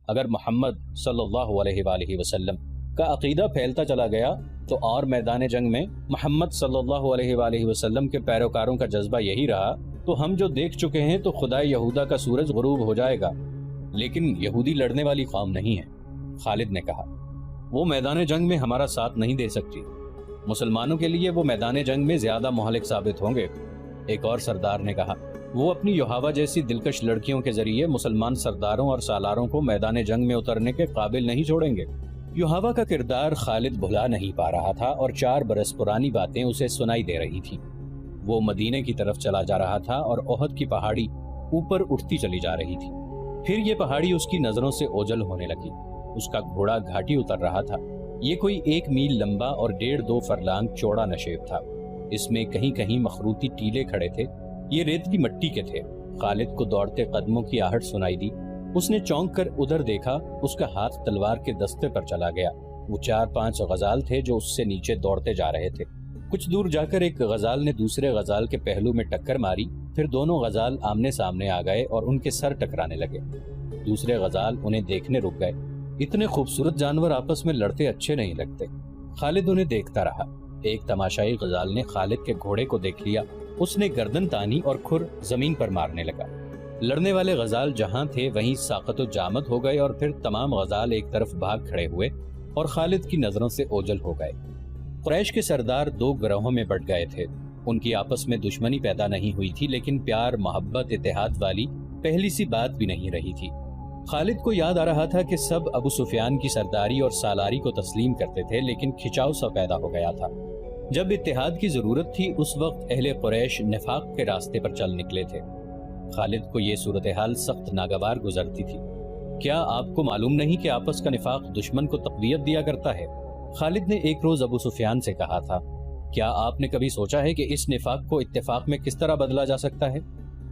اگر محمد صلی اللہ علیہ وآلہ وسلم کا عقیدہ پھیلتا چلا گیا تو اور میدان جنگ میں محمد صلی اللہ علیہ وآلہ وسلم کے پیروکاروں کا جذبہ یہی رہا تو ہم جو دیکھ چکے ہیں تو خدائے یہودا کا سورج غروب ہو جائے گا۔ لیکن یہودی لڑنے والی قوم نہیں ہے، خالد نے کہا۔ وہ میدان جنگ میں ہمارا ساتھ نہیں دے سکتی، مسلمانوں کے لیے وہ میدان جنگ میں زیادہ مہلک ثابت ہوں گے۔ ایک اور سردار نے کہا، وہ اپنی یوحاوا جیسی دلکش لڑکیوں کے ذریعے مسلمان سرداروں اور سالاروں کو میدان جنگ میں اترنے کے قابل نہیں چھوڑیں گے۔ یوحاوا کا کردار خالد بھلا نہیں پا رہا تھا اور 4 برس پرانی باتیں اسے سنائی دے رہی تھی۔ وہ مدینے کی طرف چلا جا رہا تھا اور احد کی پہاڑی اوپر اٹھتی چلی جا رہی تھی۔ پھر یہ پہاڑی اس کی نظروں سے اوجھل ہونے لگی۔ اس کا گھوڑا گھاٹی اتر رہا تھا۔ یہ کوئی 1 میل لمبا اور 1.5-2 فرلانگ چوڑا نشیب تھا۔ اس میں کہیں کہیں مخروطی ٹیلے کھڑے تھے، یہ ریتلی مٹی کے تھے۔ خالد کو دوڑتے قدموں کی آہٹ سنائی دی۔ اس نے چونک کر ادھر دیکھا، اس کا ہاتھ تلوار کے دستے پر چلا گیا۔ وہ 4-5 غزال تھے جو اس سے نیچے دوڑتے جا رہے تھے۔ کچھ دور جا کر ایک غزال نے دوسرے غزال کے پہلو میں ٹکر ماری، پھر دونوں غزال آمنے سامنے آ گئے اور ان کے سر ٹکرانے لگے۔ دوسرے غزال انہیں دیکھنے رک گئے۔ اتنے خوبصورت جانور آپس میں لڑتے اچھے نہیں لگتے۔ خالد انہیں دیکھتا رہا۔ ایک تماشائی غزال نے خالد کے گھوڑے کو دیکھ لیا، اس نے گردن تانی اور کھر زمین پر مارنے لگا۔ لڑنے والے غزال جہاں تھے وہیں ساقط و جامد ہو گئے اور پھر تمام غزال ایک طرف بھاگ کھڑے ہوئے اور خالد کی نظروں سے اوجھل ہو گئے۔ قریش کے سردار 2 گروہوں میں بٹ گئے تھے۔ ان کی آپس میں دشمنی پیدا نہیں ہوئی تھی، لیکن پیار، محبت، اتحاد والی پہلی سی بات بھی نہیں رہی تھی۔ خالد کو یاد آ رہا تھا کہ سب ابو سفیان کی سرداری اور سالاری کو تسلیم کرتے تھے، لیکن کھچاؤ سا پیدا ہو گیا تھا۔ جب اتحاد کی ضرورت تھی اس وقت اہل قریش نفاق کے راستے پر چل نکلے تھے۔ خالد کو یہ صورتحال سخت ناگوار گزرتی تھی۔ کیا آپ کو معلوم نہیں کہ آپس کا نفاق دشمن کو تقویت دیا کرتا ہے؟ خالد نے ایک روز ابو سفیان سے کہا تھا، کیا آپ نے کبھی سوچا ہے کہ اس نفاق کو اتفاق میں کس طرح بدلا جا سکتا ہے؟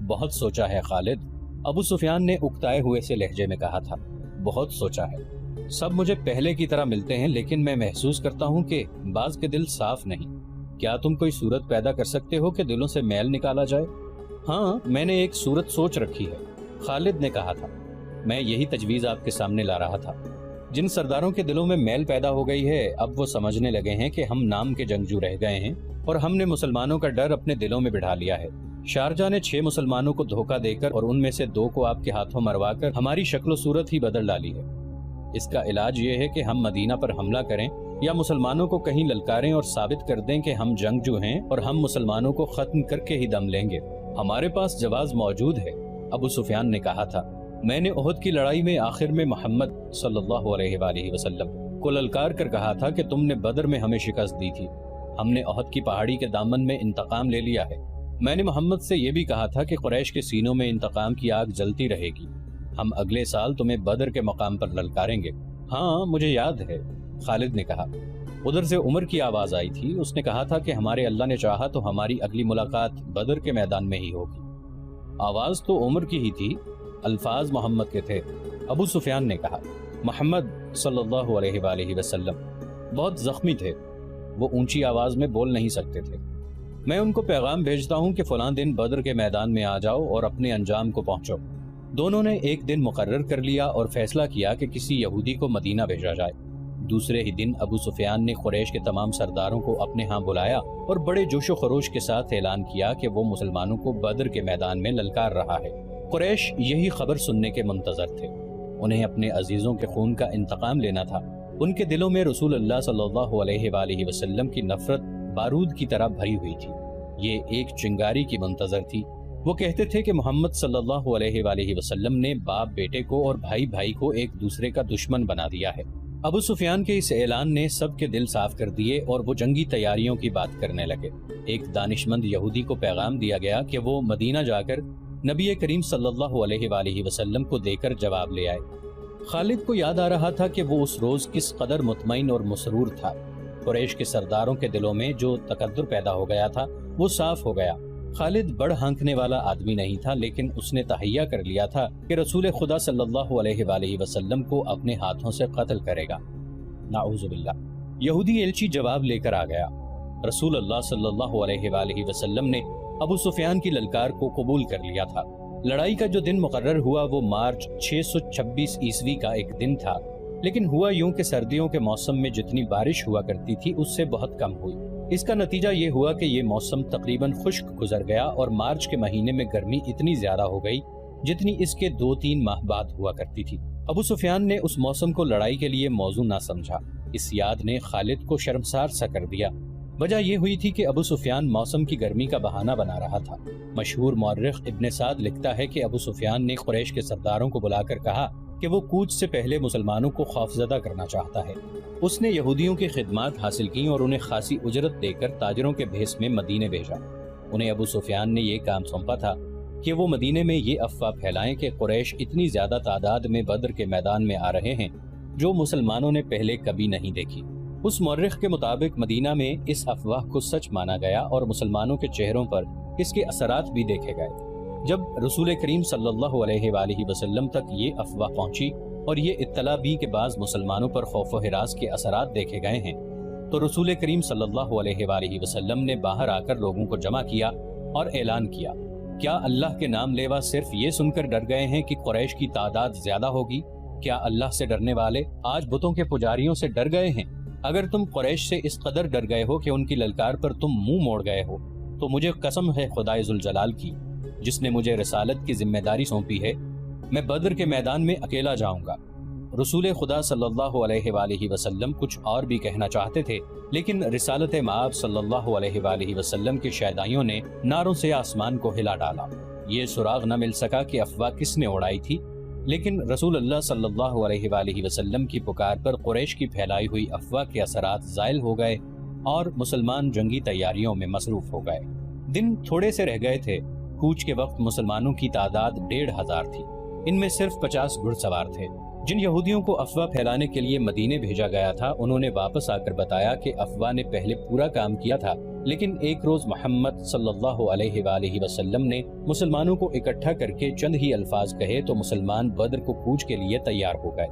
بہت سوچا ہے خالد، ابو سفیان نے اکتائے ہوئے سے لہجے میں کہا تھا۔ بہت سوچا ہے۔ سب مجھے پہلے کی طرح ملتے ہیں، لیکن میں محسوس کرتا ہوں کہ بعض کے دل صاف نہیں۔ کیا تم کوئی صورت پیدا کر سکتے ہو کہ دلوں سے میل نکالا جائے؟ ہاں، میں نے ایک صورت سوچ رکھی ہے، خالد نے کہا تھا۔ میں یہی تجویز آپ کے سامنے لا رہا تھا۔ جن سرداروں کے دلوں میں میل پیدا ہو گئی ہے، اب وہ سمجھنے لگے ہیں کہ ہم نام کے جنگجو رہ گئے ہیں اور ہم نے مسلمانوں کا ڈر اپنے دلوں میں بٹھا لیا ہے۔ شارجہ نے 6 مسلمانوں کو دھوکہ دے کر اور ان میں سے 2 کو آپ کے ہاتھوں مروا کر ہماری شکل و صورت ہی بدل ڈالی ہے۔ اس کا علاج یہ ہے کہ ہم مدینہ پر حملہ کریں یا مسلمانوں کو کہیں للکاریں اور ثابت کر دیں کہ ہم جنگجو ہیں اور ہم مسلمانوں کو ختم کر کے ہی دم لیں گے۔ ہمارے پاس جواز موجود ہے، ابو سفیان نے کہا تھا۔ میں نے احد کی لڑائی میں آخر میں محمد صلی اللہ علیہ وآلہ وسلم کو للکار کر کہا تھا کہ تم نے بدر میں ہمیں شکست دی تھی، ہم نے احد کی پہاڑی کے دامن میں انتقام لے لیا ہے۔ میں نے محمد سے یہ بھی کہا تھا کہ قریش کے سینوں میں انتقام کی آگ جلتی رہے گی، ہم اگلے سال تمہیں بدر کے مقام پر للکاریں گے۔ ہاں مجھے یاد ہے، خالد نے کہا۔ ادھر سے عمر کی آواز آئی تھی، اس نے کہا تھا کہ ہمارے اللہ نے چاہا تو ہماری اگلی ملاقات بدر کے میدان میں ہی ہوگی۔ آواز تو عمر کی ہی تھی، الفاظ محمد کے تھے، ابو سفیان نے کہا۔ محمد صلی اللہ علیہ وآلہ وسلم بہت زخمی تھے، وہ اونچی آواز میں بول نہیں سکتے تھے۔ میں ان کو پیغام بھیجتا ہوں کہ فلاں دن بدر کے میدان میں آ جاؤ اور اپنے انجام کو پہنچو۔ دونوں نے ایک دن مقرر کر لیا اور فیصلہ کیا کہ کسی یہودی کو مدینہ بھیجا جائے۔ دوسرے ہی دن ابو سفیان نے قریش کے تمام سرداروں کو اپنے ہاں بلایا اور بڑے جوش و خروش کے ساتھ اعلان کیا کہ وہ مسلمانوں کو بدر کے میدان میں للکار رہا ہے۔ قریش یہی خبر سننے کے منتظر تھے، انہیں اپنے عزیزوں کے خون کا انتقام لینا تھا۔ ان کے دلوں میں رسول اللہ صلی اللہ علیہ وآلہ وسلم کی نفرت بارود کی طرح بھری ہوئی تھی، یہ ایک چنگاری کی منتظر تھی۔ وہ کہتے تھے کہ محمد صلی اللہ علیہ وآلہ وسلم نے باپ بیٹے کو اور بھائی بھائی کو ایک دوسرے کا دشمن بنا دیا ہے۔ ابو سفیان کے اس اعلان نے سب کے دل صاف کر دیے اور وہ جنگی تیاریوں کی بات کرنے لگے۔ ایک دانشمند یہودی کو پیغام دیا گیا کہ وہ مدینہ جا کر نبی کریم صلی اللہ علیہ وآلہ وسلم کو دے کر جواب لے آئے۔ خالد کو یاد آ رہا تھا کہ وہ اس روز کس قدر مطمئن اور مسرور تھا۔ قریش کے سرداروں کے دلوں میں جو تقدر پیدا ہو گیا تھا وہ صاف ہو گیا۔ خالد بڑھ ہانکنے والا آدمی نہیں تھا، لیکن اس نے تہیہ کر لیا تھا کہ رسول خدا صلی اللہ علیہ وآلہ وسلم کو اپنے ہاتھوں سے قتل کرے گا۔ نعوذ باللہ۔ یہودی ایلچی جواب لے کر آ گیا۔ رسول اللہ صلی اللہ علیہ وآلہ وسلم نے ابو سفیان کی للکار کو قبول کر لیا تھا، لڑائی کا جو دن مقرر ہوا وہ مارچ 626 عیسوی کا ایک دن تھا، لیکن ہوا یوں کہ سردیوں کے موسم میں جتنی بارش ہوا کرتی تھی اس سے بہت کم ہوئی۔ اس کا نتیجہ یہ ہوا کہ یہ موسم تقریباً خشک گزر گیا اور مارچ کے مہینے میں گرمی اتنی زیادہ ہو گئی جتنی اس کے 2-3 ماہ بعد ہوا کرتی تھی۔ ابو سفیان نے اس موسم کو لڑائی کے لیے موزوں نہ سمجھا۔ اس یاد نے خالد کو شرمسار سا کر دیا۔ وجہ یہ ہوئی تھی کہ ابو سفیان موسم کی گرمی کا بہانہ بنا رہا تھا۔ مشہور مورخ ابن سعد لکھتا ہے کہ ابو سفیان نے قریش کے سرداروں کو بلا کر کہا کہ وہ کوچ سے پہلے مسلمانوں کو خوفزدہ کرنا چاہتا ہے۔ اس نے یہودیوں کی خدمات حاصل کی اور انہیں خاصی اجرت دے کر تاجروں کے بھیس میں مدینے بھیجا۔ انہیں ابو سفیان نے یہ کام سونپا تھا کہ وہ مدینے میں یہ افواہ پھیلائیں کہ قریش اتنی زیادہ تعداد میں بدر کے میدان میں آ رہے ہیں جو مسلمانوں نے پہلے کبھی نہیں دیکھی۔ اس مورخ کے مطابق مدینہ میں اس افواہ کو سچ مانا گیا اور مسلمانوں کے چہروں پر اس کے اثرات بھی دیکھے گئے۔ جب رسول کریم صلی اللہ علیہ وآلہ وسلم تک یہ افواہ پہنچی اور یہ اطلاع بھی کہ بعض مسلمانوں پر خوف و ہراس کے اثرات دیکھے گئے ہیں، تو رسول کریم صلی اللہ علیہ وآلہ وسلم نے باہر آ کر لوگوں کو جمع کیا اور اعلان کیا، کیا اللہ کے نام لیوا صرف یہ سن کر ڈر گئے ہیں کہ قریش کی تعداد زیادہ ہوگی؟ کیا اللہ سے ڈرنے والے آج بتوں کے پجاریوں سے ڈر گئے ہیں؟ اگر تم قریش سے اس قدر ڈر گئے ہو کہ ان کی للکار پر تم منہ موڑ گئے ہو تو مجھے قسم ہے خدائے ذوالجلال کی جس نے مجھے رسالت کی ذمہ داری سونپی ہے، میں بدر کے میدان میں اکیلا جاؤں گا۔ رسول خدا صلی اللہ علیہ وآلہ وسلم کچھ اور بھی کہنا چاہتے تھے، لیکن رسالت مآب صلی اللہ علیہ وآلہ وسلم کے شیدائیوں نے نعروں سے آسمان کو ہلا ڈالا۔ یہ سراغ نہ مل سکا کہ افواہ کس نے اڑائی تھی، لیکن رسول اللہ صلی اللہ علیہ وآلہ وسلم کی پکار پر قریش کی پھیلائی ہوئی افواہ کے اثرات زائل ہو گئے اور مسلمان جنگی تیاریوں میں مصروف ہو گئے۔ دن تھوڑے سے رہ گئے تھے۔ کوچ کے وقت مسلمانوں کی تعداد 1500 تھی۔ ان میں صرف 50 گھڑ سوار تھے۔ جن یہودیوں کو افواہ پھیلانے کے لیے مدینے بھیجا گیا تھا انہوں نے واپس آ کر بتایا کہ افواہ نے پہلے پورا کام کیا تھا، لیکن ایک روز محمد صلی اللہ علیہ وآلہ وسلم نے مسلمانوں کو اکٹھا کر کے چند ہی الفاظ کہے تو مسلمان بدر کو کوچ کے لیے تیار ہو گئے۔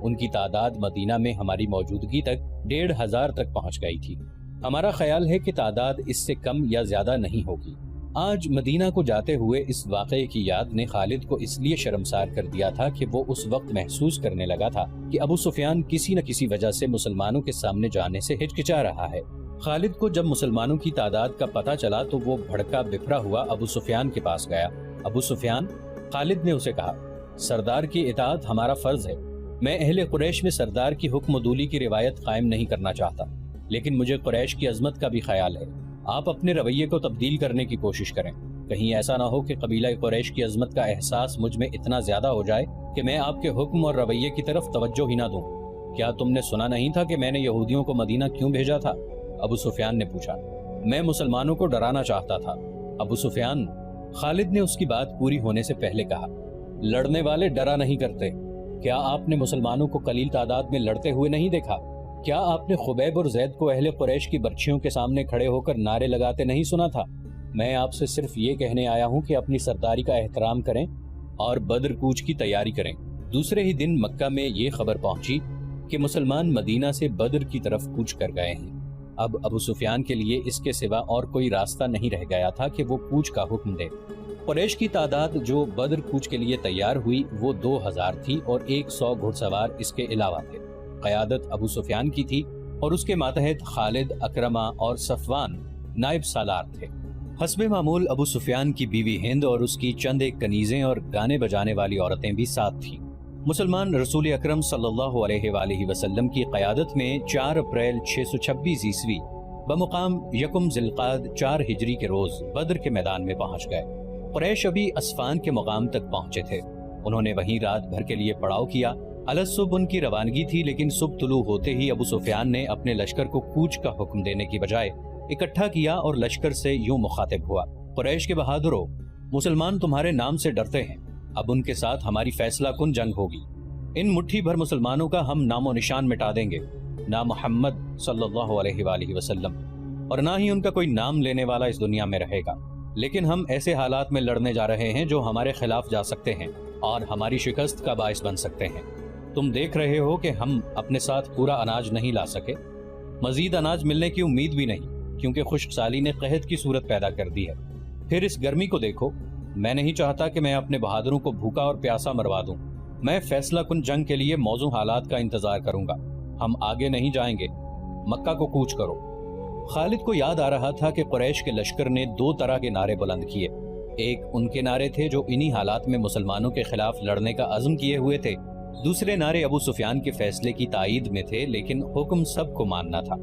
ان کی تعداد مدینہ میں ہماری موجودگی تک 1500 تک پہنچ گئی تھی۔ ہمارا خیال ہے کہ تعداد اس سے کم یا زیادہ نہیں ہوگی۔ آج مدینہ کو جاتے ہوئے اس واقعے کی یاد نے خالد کو اس لیے شرمسار کر دیا تھا کہ وہ اس وقت محسوس کرنے لگا تھا کہ ابو سفیان کسی نہ کسی وجہ سے مسلمانوں کے سامنے جانے سے ہچکچا رہا ہے۔ خالد کو جب مسلمانوں کی تعداد کا پتہ چلا تو وہ بھڑکا بفرا ہوا ابو سفیان کے پاس گیا۔ ابو سفیان، خالد نے اسے کہا، سردار کی اطاعت ہمارا فرض ہے۔ میں اہل قریش میں سردار کی حکم دولی کی روایت قائم نہیں کرنا چاہتا، لیکن مجھے قریش کی عظمت کا بھی خیال ہے۔ آپ اپنے رویے کو تبدیل کرنے کی کوشش کریں، کہیں ایسا نہ ہو کہ قبیلہ قریش کی عظمت کا احساس مجھ میں اتنا زیادہ ہو جائے کہ میں آپ کے حکم اور رویے کی طرف توجہ ہی نہ دوں۔ کیا تم نے سنا نہیں تھا کہ میں نے یہودیوں کو مدینہ کیوں بھیجا تھا؟ ابو سفیان نے پوچھا۔ میں مسلمانوں کو ڈرانا چاہتا تھا۔ ابو سفیان، خالد نے اس کی بات پوری ہونے سے پہلے کہا، لڑنے والے ڈرا نہیں کرتے۔ کیا آپ نے مسلمانوں کو قلیل تعداد میں لڑتے ہوئے نہیں دیکھا؟ کیا آپ نے خبیب اور زید کو اہل قریش کی برچھیوں کے سامنے کھڑے ہو کر نعرے لگاتے نہیں سنا تھا؟ میں آپ سے صرف یہ کہنے آیا ہوں کہ اپنی سرداری کا احترام کریں اور بدر کوچ کی تیاری کریں۔ دوسرے ہی دن مکہ میں یہ خبر پہنچی کہ مسلمان مدینہ سے بدر کی طرف کوچ کر گئے ہیں۔ اب ابو سفیان کے لیے اس کے سوا اور کوئی راستہ نہیں رہ گیا تھا کہ وہ کوچ کا حکم دے۔ قریش کی تعداد جو بدر کوچ کے لیے تیار ہوئی وہ 2000 تھی اور 100 گھڑ سوار اس کے علاوہ تھے۔ قیادت ابو سفیان کی تھی اور اس کے ماتحت خالد، اکرمہ اور صفوان نائب سالار تھے۔ حسب معمول ابو سفیان کی بیوی ہند اور اس کی چند ایک کنیزیں اور گانے بجانے والی عورتیں بھی ساتھ تھیں۔ مسلمان رسول اکرم صلی اللہ علیہ وآلہ وسلم کی قیادت میں 4 اپریل 626 عیسوی بمقام یکم ذی القعدہ 4 ہجری کے روز بدر کے میدان میں پہنچ گئے۔ قریش ابھی اسفان کے مقام تک پہنچے تھے۔ انہوں نے وہیں رات بھر کے لیے پڑاؤ کیا۔ الصبح ان کی روانگی تھی، لیکن صبح طلوع ہوتے ہی ابو سفیان نے اپنے لشکر کو کوچ کا حکم دینے کی بجائے اکٹھا کیا اور لشکر سے یوں مخاطب ہوا، قریش کے بہادروں، مسلمان تمہارے نام سے ڈرتے ہیں، اب ان کے ساتھ ہماری فیصلہ کن جنگ ہوگی۔ ان مٹھی بھر مسلمانوں کا ہم نام و نشان مٹا دیں گے، نہ محمد صلی اللہ علیہ وآلہ وسلم اور نہ ہی ان کا کوئی نام لینے والا اس دنیا میں رہے گا، لیکن ہم ایسے حالات میں لڑنے جا رہے ہیں جو ہمارے خلاف جا سکتے ہیں اور ہماری شکست کا باعث بن سکتے ہیں۔ تم دیکھ رہے ہو کہ ہم اپنے ساتھ پورا اناج نہیں لا سکے، مزید اناج ملنے کی امید بھی نہیں، کیونکہ خشک سالی نے قحط کی صورت پیدا کر دی ہے۔ پھر اس گرمی کو دیکھو، میں نہیں چاہتا کہ میں اپنے بہادروں کو بھوکا اور پیاسا مروا دوں۔ میں فیصلہ کن جنگ کے لیے موزوں حالات کا انتظار کروں گا۔ ہم آگے نہیں جائیں گے، مکہ کو کوچ کرو۔ خالد کو یاد آ رہا تھا کہ قریش کے لشکر نے 2 طرح کے نعرے بلند کیے۔ ایک ان کے نعرے تھے جو انہی حالات میں مسلمانوں کے خلاف لڑنے کا عزم کیے ہوئے تھے، دوسرے نعرے ابو سفیان کے فیصلے کی تائید میں تھے، لیکن حکم سب کو ماننا تھا۔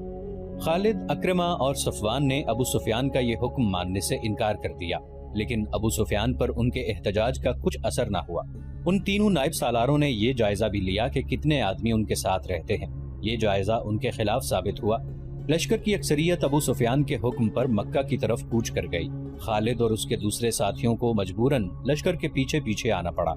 خالد، اکرمہ اور صفوان نے ابو سفیان کا یہ حکم ماننے سے انکار کر دیا، لیکن ابو سفیان پر ان کے احتجاج کا کچھ اثر نہ ہوا۔ ان تینوں نائب سالاروں نے یہ جائزہ بھی لیا کہ کتنے آدمی ان کے ساتھ رہتے ہیں۔ یہ جائزہ ان کے خلاف ثابت ہوا۔ لشکر کی اکثریت ابو سفیان کے حکم پر مکہ کی طرف کوچ کر گئی۔ خالد اور اس کے دوسرے ساتھیوں کو مجبوراً لشکر کے پیچھے پیچھے آنا پڑا۔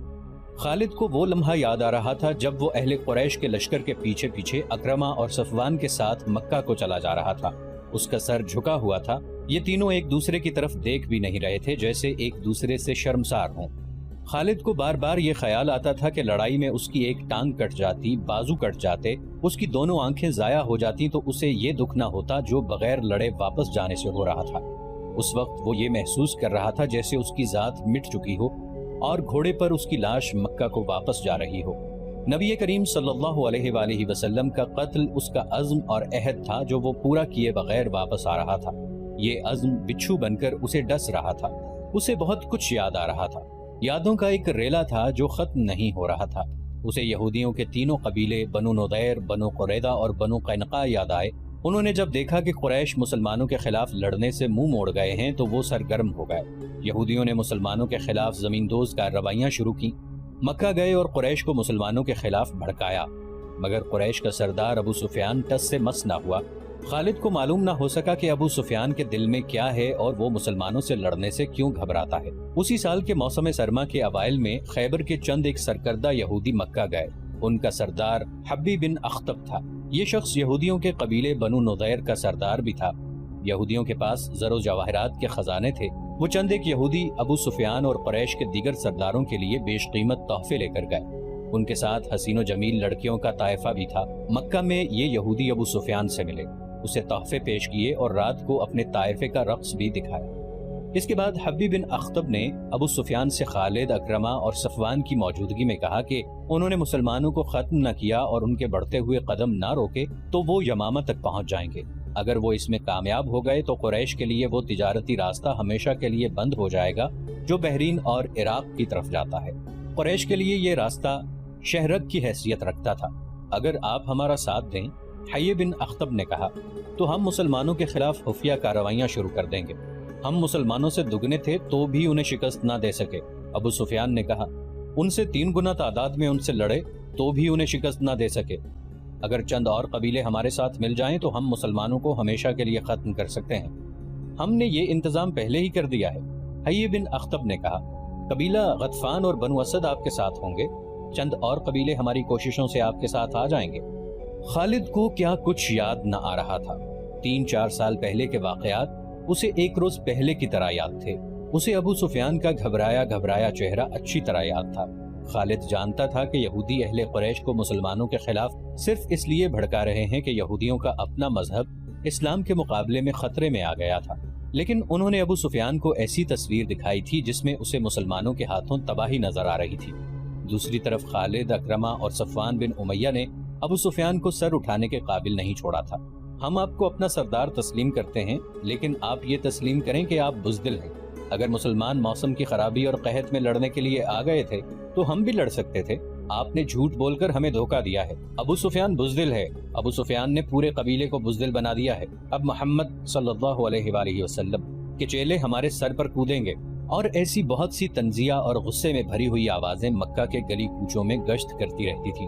خالد کو وہ لمحہ یاد آ رہا تھا جب وہ اہل قریش کے لشکر کے پیچھے پیچھے اکرمہ اور صفوان کے ساتھ مکہ کو چلا جا رہا تھا۔ اس کا سر جھکا ہوا تھا۔ یہ تینوں ایک دوسرے کی طرف دیکھ بھی نہیں رہے تھے، جیسے ایک دوسرے سے شرمسار ہوں۔ خالد کو بار بار یہ خیال آتا تھا کہ لڑائی میں اس کی ایک ٹانگ کٹ جاتی، بازو کٹ جاتے، اس کی دونوں آنکھیں ضائع ہو جاتی تو اسے یہ دکھ نہ ہوتا جو بغیر لڑے واپس جانے سے ہو رہا تھا۔ اس وقت وہ یہ محسوس کر رہا تھا جیسے اس کی ذات مٹ چکی ہو اور گھوڑے پر اس کی لاش مکہ کو واپس جا رہی ہو۔ نبی کریم صلی اللہ علیہ وآلہ وسلم کا قتل اس کا عزم اور عہد تھا جو وہ پورا کیے بغیر واپس آ رہا تھا۔ یہ عزم بچھو بن کر اسے ڈس رہا تھا۔ اسے بہت کچھ یاد آ رہا تھا، یادوں کا ایک ریلا تھا جو ختم نہیں ہو رہا تھا۔ اسے یہودیوں کے تینوں قبیلے بنو نضیر، بنو قریظہ اور بنو قینقاع یاد آئے۔ انہوں نے جب دیکھا کہ قریش مسلمانوں کے خلاف لڑنے سے منہ موڑ گئے ہیں تو وہ سرگرم ہو گئے۔ یہودیوں نے مسلمانوں کے خلاف زمین دوز کارروائیاں شروع کی، مکہ گئے اور قریش کو مسلمانوں کے خلاف بھڑکایا، مگر قریش کا سردار ابو سفیان ٹس سے مس نہ ہوا۔ خالد کو معلوم نہ ہو سکا کہ ابو سفیان کے دل میں کیا ہے اور وہ مسلمانوں سے لڑنے سے کیوں گھبراتا ہے۔ اسی سال کے موسم سرما کے اوائل میں خیبر کے چند ایک سرکردہ یہودی مکہ گئے۔ ان کا سردار حبی بن اخطب تھا۔ یہ شخص یہودیوں کے قبیلے بنو نضیر کا سردار بھی تھا۔ یہودیوں کے پاس زر و جواہرات کے خزانے تھے۔ وہ چند ایک یہودی ابو سفیان اور قریش کے دیگر سرداروں کے لیے بیش قیمت تحفے لے کر گئے۔ ان کے ساتھ حسین و جمیل لڑکیوں کا طائفہ بھی تھا۔ مکہ میں یہ یہودی ابو سفیان سے ملے، اسے تحفے پیش کیے اور رات کو اپنے طائفے کا رقص بھی دکھایا۔ اس کے بعد حبی بن اخطب نے ابو سفیان سے خالد، اکرمہ اور صفوان کی موجودگی میں کہا کہ انہوں نے مسلمانوں کو ختم نہ کیا اور ان کے بڑھتے ہوئے قدم نہ روکے تو وہ یمامہ تک پہنچ جائیں گے۔ اگر وہ اس میں کامیاب ہو گئے تو قریش کے لیے وہ تجارتی راستہ ہمیشہ کے لیے بند ہو جائے گا جو بحرین اور عراق کی طرف جاتا ہے۔ قریش کے لیے یہ راستہ شہرک کی حیثیت رکھتا تھا۔ اگر آپ ہمارا ساتھ دیں، حبی بن اخطب نے کہا، تو ہم مسلمانوں کے خلاف خفیہ کارروائیاں شروع کر دیں گے۔ ہم مسلمانوں سے دگنے تھے تو بھی انہیں شکست نہ دے سکے۔ ابو سفیان نے کہا، ان سے 3 گنا تعداد میں ان سے لڑے تو بھی انہیں شکست نہ دے سکے۔ اگر چند اور قبیلے ہمارے ساتھ مل جائیں تو ہم مسلمانوں کو ہمیشہ کے لیے ختم کر سکتے ہیں۔ ہم نے یہ انتظام پہلے ہی کر دیا ہے۔ حبی بن اخطب نے کہا، قبیلہ غطفان اور بنو اسد آپ کے ساتھ ہوں گے، چند اور قبیلے ہماری کوششوں سے آپ کے ساتھ آ جائیں گے۔ خالد کو کیا کچھ یاد نہ آ رہا تھا۔ 3-4 سال پہلے کے واقعات اسے ایک روز پہلے کی طرح یاد تھے۔ اسے ابو سفیان کا گھبرایا چہرہ اچھی طرح یاد تھا۔ خالد جانتا تھا کہ یہودی اہل قریش کو مسلمانوں کے خلاف صرف اس لیے بھڑکا رہے ہیں کہ یہودیوں کا اپنا مذہب اسلام کے مقابلے میں خطرے میں آ گیا تھا، لیکن انہوں نے ابو سفیان کو ایسی تصویر دکھائی تھی جس میں اسے مسلمانوں کے ہاتھوں تباہی نظر آ رہی تھی۔ دوسری طرف خالد، اکرمہ اور صفوان بن امیہ نے ابو سفیان کو سر اٹھانے کے قابل نہیں چھوڑا تھا۔ ہم آپ کو اپنا سردار تسلیم کرتے ہیں، لیکن آپ یہ تسلیم کریں کہ آپ بزدل ہیں۔ اگر مسلمان موسم کی خرابی اور قحط میں لڑنے کے لیے آ گئے تھے تو ہم بھی لڑ سکتے تھے۔ آپ نے جھوٹ بول کر ہمیں دھوکہ دیا ہے۔ ابو سفیان بزدل ہے۔ ابو سفیان نے پورے قبیلے کو بزدل بنا دیا ہے۔ اب محمد صلی اللہ علیہ وآلہ وسلم کے چیلے ہمارے سر پر کودیں گے۔ اور ایسی بہت سی تنزیہ اور غصے میں بھری ہوئی آوازیں مکہ کے گلی کوچوں میں گشت کرتی رہتی تھی۔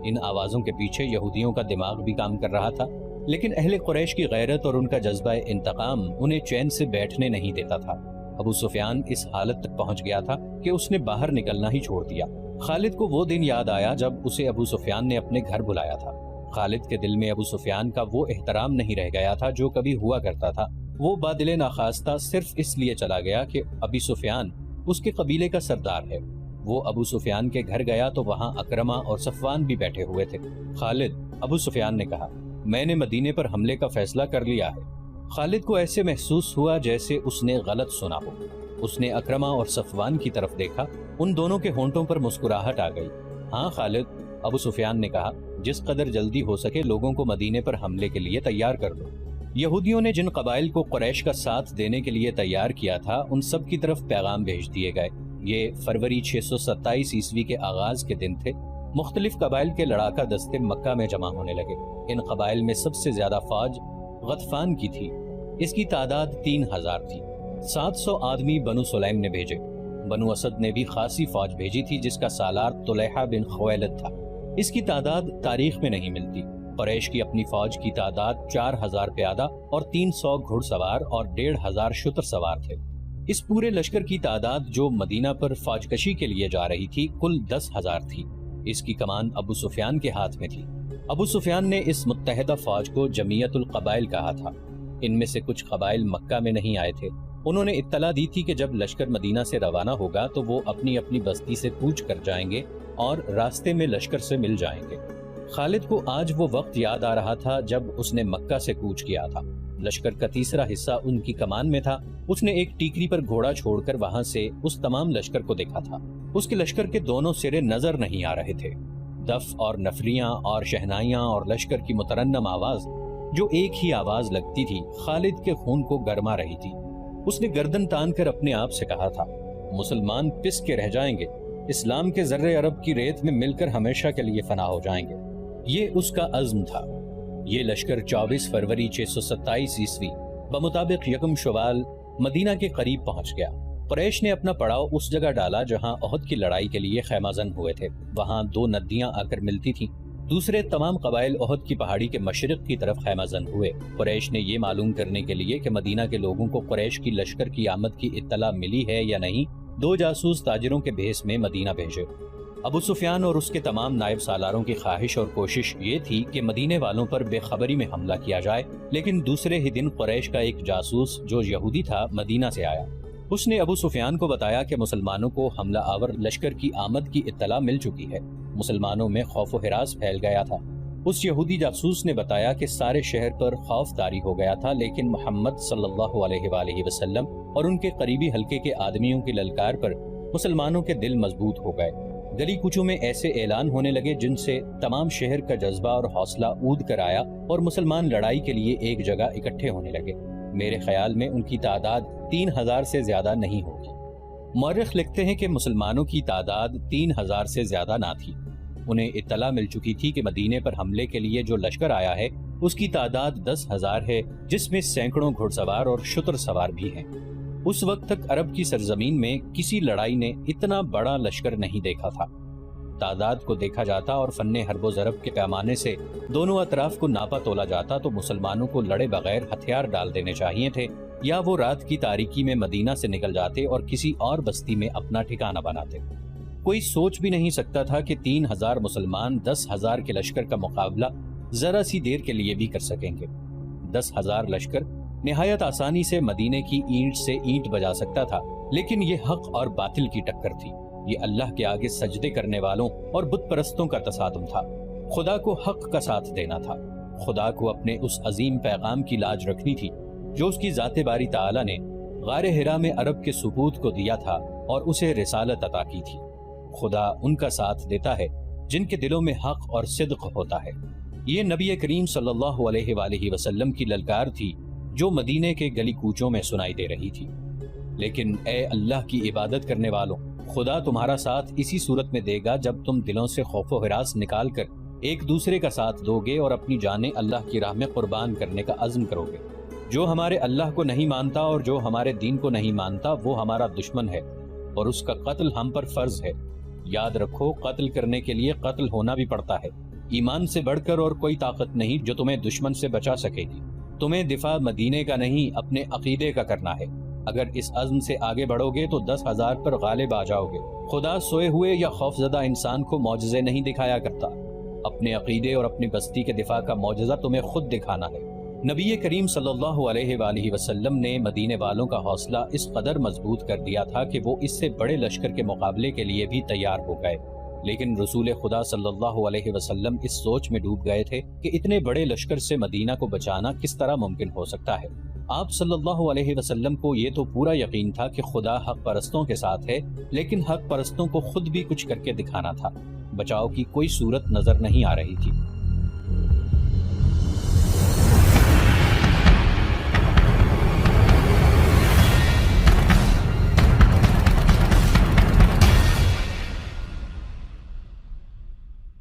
ان آوازوں کے پیچھے یہودیوں کا دماغ بھی کام کر رہا تھا، لیکن اہل قریش کی غیرت اور ان کا جذبہ انتقام انہیں چین سے بیٹھنے نہیں دیتا تھا۔ ابو سفیان اس حالت تک پہنچ گیا تھا کہ اس نے باہر نکلنا ہی چھوڑ دیا۔ خالد کو وہ دن یاد آیا جب اسے ابو سفیان نے اپنے گھر بلایا تھا۔ خالد کے دل میں ابو سفیان کا وہ احترام نہیں رہ گیا تھا جو کبھی ہوا کرتا تھا۔ وہ بادل ناخواستہ صرف اس لیے چلا گیا کہ ابو سفیان اس کے قبیلے کا سردار ہے۔ وہ ابو سفیان کے گھر گیا تو وہاں اکرمہ اور صفوان بھی بیٹھے ہوئے تھے۔ خالد، ابو سفیان نے کہا، میں نے مدینے پر حملے کا فیصلہ کر لیا ہے۔ خالد کو ایسے محسوس ہوا جیسے اس نے غلط سنا ہو۔ اس نے اکرمہ اور صفوان کی طرف دیکھا، ان دونوں کے ہونٹوں پر مسکراہٹ آ گئی۔ ہاں خالد، ابو سفیان نے کہا، جس قدر جلدی ہو سکے لوگوں کو مدینے پر حملے کے لیے تیار کر دو۔ یہودیوں نے جن قبائل کو قریش کا ساتھ دینے کے لیے تیار کیا تھا ان سب کی طرف پیغام بھیج دیے گئے۔ یہ فروری 627 عیسوی کے آغاز کے دن تھے۔ مختلف قبائل کے لڑاکا دستے مکہ میں جمع ہونے لگے۔ ان قبائل میں سب سے زیادہ فوج غطفان کی تھی، اس کی تعداد 3000 تھی۔ 700 آدمی بنو سلیم نے بھیجے۔ بنو اسد نے بھی خاصی فوج بھیجی تھی جس کا سالار طلحہ بن خویلد تھا، اس کی تعداد تاریخ میں نہیں ملتی۔ قریش کی اپنی فوج کی تعداد 4000 پیادہ اور 300 گھڑ سوار اور 1500 شتر سوار تھے۔ اس پورے لشکر کی تعداد جو مدینہ پر فوج کشی کے لیے جا رہی تھی کل 10,000 تھی۔ اس کی کمان ابو سفیان کے ہاتھ میں تھی۔ ابو سفیان نے اس متحدہ فوج کو جمعیت القبائل کہا تھا۔ ان میں سے کچھ قبائل مکہ میں نہیں آئے تھے۔ انہوں نے اطلاع دی تھی کہ جب لشکر مدینہ سے روانہ ہوگا تو وہ اپنی اپنی بستی سے کوچ کر جائیں گے اور راستے میں لشکر سے مل جائیں گے۔ خالد کو آج وہ وقت یاد آ رہا تھا جب اس نے مکہ سے کوچ کیا تھا۔ لشکر کا تیسرا حصہ ان کی کمان میں تھا۔ اس نے ایک ٹیکری پر گھوڑا چھوڑ کر وہاں سے اس تمام لشکر کو دیکھا تھا۔ اس کے لشکر کے دونوں سرے نظر نہیں آ رہے تھے۔ دف اور نفریاں اور شہنائیاں اور لشکر کی مترنم آواز جو ایک ہی آواز لگتی تھی خالد کے خون کو گرما رہی تھی۔ اس نے گردن تان کر اپنے آپ سے کہا تھا، مسلمان پس کے رہ جائیں گے، اسلام کے ذرے عرب کی ریت میں مل کر ہمیشہ کے لیے فنا ہو جائیں گے۔ یہ اس کا عزم تھا۔ یہ لشکر 24 فروری 627 عیسوی بمطابق 1 شوال مدینہ کے قریب پہنچ گیا۔ قریش نے اپنا پڑاؤ اس جگہ ڈالا جہاں احد کی لڑائی کے لیے خیمہ زن ہوئے تھے۔ وہاں 2 ندیاں آ کر ملتی تھیں۔ دوسرے تمام قبائل احد کی پہاڑی کے مشرق کی طرف خیمہ زن ہوئے۔ قریش نے یہ معلوم کرنے کے لیے کہ مدینہ کے لوگوں کو قریش کی لشکر کی آمد کی اطلاع ملی ہے یا نہیں، 2 جاسوس تاجروں کے بھیس میں مدینہ بھیجے۔ ابو سفیان اور اس کے تمام نائب سالاروں کی خواہش اور کوشش یہ تھی کہ مدینے والوں پر بے خبری میں حملہ کیا جائے، لیکن دوسرے ہی دن قریش کا ایک جاسوس جو یہودی تھا مدینہ سے آیا۔ اس نے ابو سفیان کو بتایا کہ مسلمانوں کو حملہ آور لشکر کی آمد کی اطلاع مل چکی ہے۔ مسلمانوں میں خوف و ہراس پھیل گیا تھا۔ اس یہودی جاسوس نے بتایا کہ سارے شہر پر خوف طاری ہو گیا تھا، لیکن محمد صلی اللہ علیہ وآلہ وسلم اور ان کے قریبی حلقے کے آدمیوں کی للکار پر مسلمانوں کے دل مضبوط ہو گئے۔ گلی کوچوں میں ایسے اعلان ہونے لگے جن سے تمام شہر کا جذبہ اور حوصلہ اود کر آیا اور مسلمان لڑائی کے لیے ایک جگہ اکٹھے ہونے لگے۔ میرے خیال میں ان کی تعداد 3000 سے زیادہ نہیں ہوگی۔ مورخ لکھتے ہیں کہ مسلمانوں کی تعداد 3000 سے زیادہ نہ تھی۔ انہیں اطلاع مل چکی تھی کہ مدینے پر حملے کے لیے جو لشکر آیا ہے اس کی تعداد 10,000 ہے، جس میں سینکڑوں گھڑ سوار اور شتر سوار بھی ہیں۔ اس وقت تک عرب کی سرزمین میں کسی لڑائی نے اتنا بڑا لشکر نہیں دیکھا تھا۔ تعداد کو دیکھا جاتا اور فن حرب و ضرب کے پیمانے سے دونوں اطراف کو ناپا تولا جاتا تو مسلمانوں کو لڑے بغیر ہتھیار ڈال دینے چاہیے تھے، یا وہ رات کی تاریکی میں مدینہ سے نکل جاتے اور کسی اور بستی میں اپنا ٹھکانہ بناتے۔ کوئی سوچ بھی نہیں سکتا تھا کہ 3000 مسلمان 10,000 کے لشکر کا مقابلہ ذرا سی دیر کے لیے بھی کر سکیں گے۔ 10,000 لشکر نہایت آسانی سے مدینے کی اینٹ سے اینٹ بجا سکتا تھا، لیکن یہ حق اور باطل کی ٹکر تھی۔ یہ اللہ کے آگے سجدے کرنے والوں اور بت پرستوں کا تصادم تھا۔ خدا کو حق کا ساتھ دینا تھا۔ خدا کو اپنے اس عظیم پیغام کی لاج رکھنی تھی جو اس کی ذات باری تعالی نے غار حرا میں عرب کے ثبوت کو دیا تھا اور اسے رسالت عطا کی تھی۔ خدا ان کا ساتھ دیتا ہے جن کے دلوں میں حق اور صدق ہوتا ہے۔ یہ نبی کریم صلی اللہ علیہ وآلہ وسلم کی للکار تھی جو مدینے کے گلی کوچوں میں سنائی دے رہی تھی۔ لیکن اے اللہ کی عبادت کرنے والوں، خدا تمہارا ساتھ اسی صورت میں دے گا جب تم دلوں سے خوف و ہراس نکال کر ایک دوسرے کا ساتھ دو گے اور اپنی جانیں اللہ کی راہ میں قربان کرنے کا عزم کرو گے۔ جو ہمارے اللہ کو نہیں مانتا اور جو ہمارے دین کو نہیں مانتا وہ ہمارا دشمن ہے اور اس کا قتل ہم پر فرض ہے۔ یاد رکھو، قتل کرنے کے لیے قتل ہونا بھی پڑتا ہے۔ ایمان سے بڑھ کر اور کوئی طاقت نہیں جو تمہیں دشمن سے بچا سکے گی۔ تمہیں دفاع مدینے کا نہیں اپنے عقیدے کا کرنا ہے۔ اگر اس عزم سے آگے بڑھو گے تو 10,000 پر غالب آ جاؤ گے۔ خدا سوئے ہوئے یا خوفزدہ انسان کو معجزے نہیں دکھایا کرتا۔ اپنے عقیدے اور اپنی بستی کے دفاع کا معجزہ تمہیں خود دکھانا ہے۔ نبی کریم صلی اللہ علیہ وآلہ وسلم نے مدینے والوں کا حوصلہ اس قدر مضبوط کر دیا تھا کہ وہ اس سے بڑے لشکر کے مقابلے کے لیے بھی تیار ہو گئے۔ لیکن رسول خدا صلی اللہ علیہ وسلم اس سوچ میں ڈوب گئے تھے کہ اتنے بڑے لشکر سے مدینہ کو بچانا کس طرح ممکن ہو سکتا ہے۔ آپ صلی اللہ علیہ وسلم کو یہ تو پورا یقین تھا کہ خدا حق پرستوں کے ساتھ ہے، لیکن حق پرستوں کو خود بھی کچھ کر کے دکھانا تھا۔ بچاؤ کی کوئی صورت نظر نہیں آ رہی تھی۔